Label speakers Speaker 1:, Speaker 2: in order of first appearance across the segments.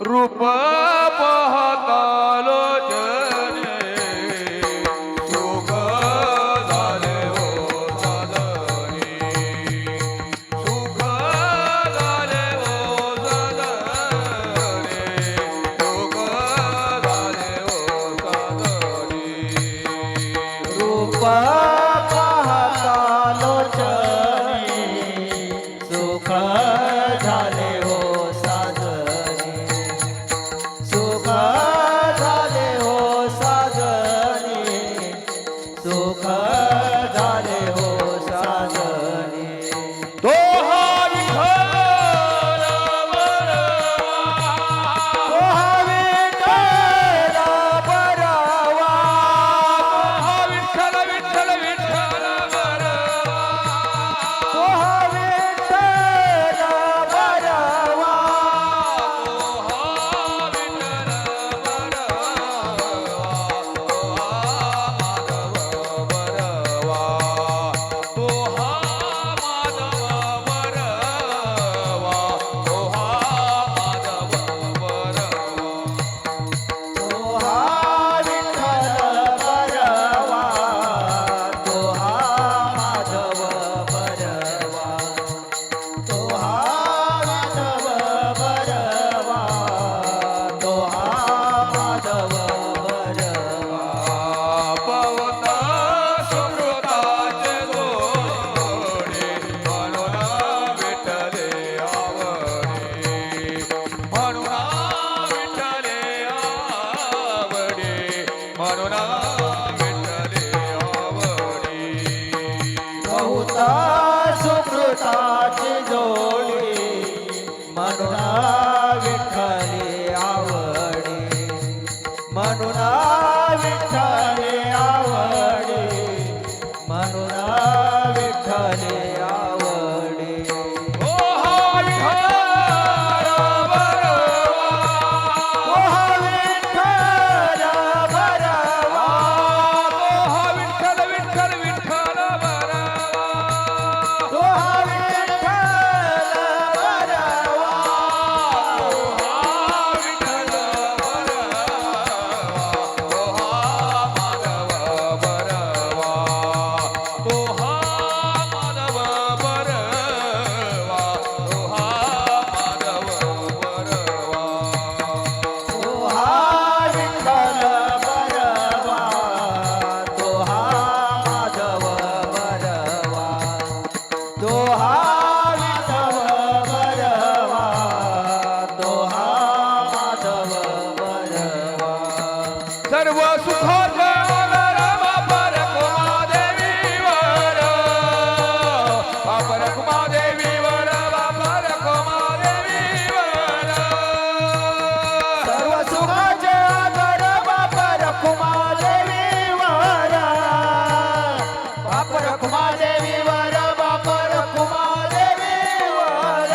Speaker 1: रूप पाहता लोचने सुख झाले हो साधनी सुख झाले हो साधने सुख झाले हो साधनी
Speaker 2: रूप पाहता लोचनी सुख झाले हो साजनी सुख झाले हो साजनी सुख झाले हो साजनी
Speaker 1: तो हा विठ्ठल
Speaker 2: बरावा
Speaker 1: हा विठ्ठल विठ्ठल विठ्ठल
Speaker 2: तो हा विठ्ठल बरावा तो हा विठ्ठल बरावा तो हा माधव बरावा तो हा माधव बरावा तो हा माधव बरावा
Speaker 1: पवता सुकृताचे जोडे म्हणून विठ्ठले आवडे म्हणून विठ्ठले आवडे म्हणून विठ्ठले आवडे
Speaker 2: बहुता सुकृताची जोडी म्हणून विठ्ठले आवडे म्हणून विठ्ठले आवडे म्हणून विठ्ठले आवडे
Speaker 1: ओ हा विठ्ठल
Speaker 2: ओ हा विठ्ठल बरावा
Speaker 1: हा विठ्ठल विठ्ठल विठ्ठल बरावा
Speaker 2: तो हा विठ्ठल बरावा
Speaker 1: विठ्ठल बरवा तो हा माधव बरवा तो हा माधव बरवा
Speaker 2: तो हा विठ्ठल बरावा तो हा माधव बरावा तो हा विठ्ठल बरावा तो हा माधव बरावा
Speaker 1: सर्व सुखाचे आधार बापर कुमादेवीवर बापर कुमादेवीवर बापर कुमादेवीवर
Speaker 2: सर्व सुखाचे आधार बापर कुमादेवीवर बापर कुमादेवीवर बापर कुमादेवीवर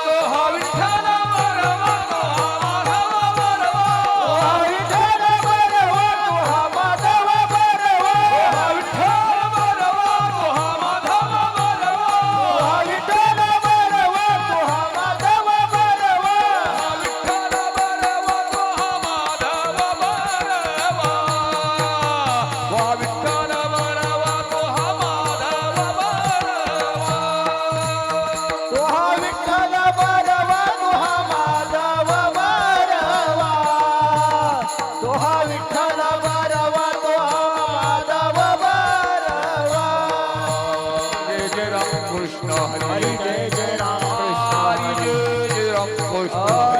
Speaker 1: तो हा विठ्ठल बरवा तो हा माधव बरवा
Speaker 2: तो हा विठ्ठल बरवा तो हा माधव बरवा
Speaker 1: हा विठ्ठल बरवा तो हा माधव बरवा
Speaker 2: तो हा विठ्ठल बरवा तो हा माधव बरवा
Speaker 1: विठ्ठल बरवा तो हा माधव बरवा वा विठ्ठल बरवा तो हा माधव बरवा
Speaker 2: तो हा विठ्ठल बरवा तो हा माधव बरवा तो हा विठ्ठल बरवा तो हा माधव बरवा
Speaker 1: जय जय राम कृष्ण हरी
Speaker 2: हरी जय जय राम कृष्ण
Speaker 1: हरी जय जय राम कृष्ण
Speaker 2: हरी